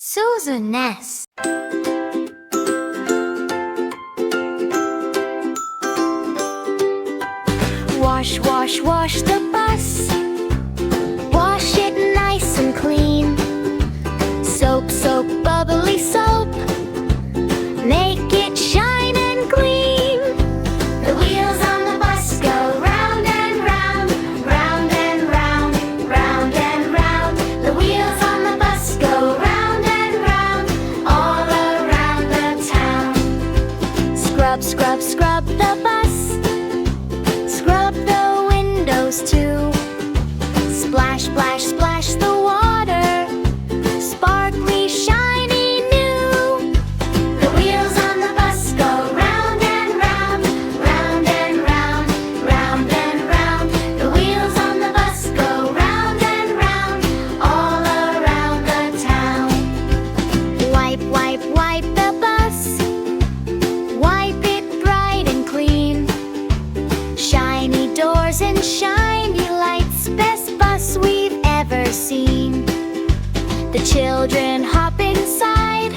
ZUZUNEST. Wash, wash, wash the bus. Wash it nice and clean. Soap, soap, bubbly soap. Make it shine and gleam. The wheels on the bus go round and round, round and round, round and round. The wheels on the bus go round and round, all around the town. Scrub, scrub, scrub the bus. Scrub the windows too. Splash, splash, splash the water. Sparkly, shiny, new. The wheels on the bus go round and round, round and round, round and round. The wheels on the bus go round and round, all around the town. Wipe, wipe, wipe the bus. Wipe it bright and clean. Shiny doors and shiny lights, best bus we've ever seen. The children hop inside,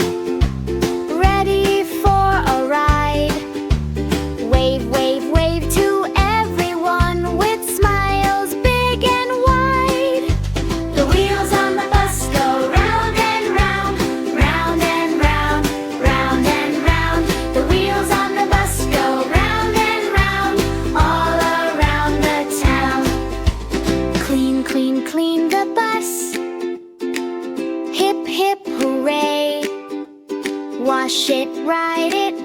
ready for a ride. Wave, wave, wave to everyone with smiles big and wide. The wheels on the bus go round and round, round and round, round and round. The wheels on the bus go round and round, all around the town. Clean, clean, clean the bus. Hip, hip, hooray. Wash it, ride it,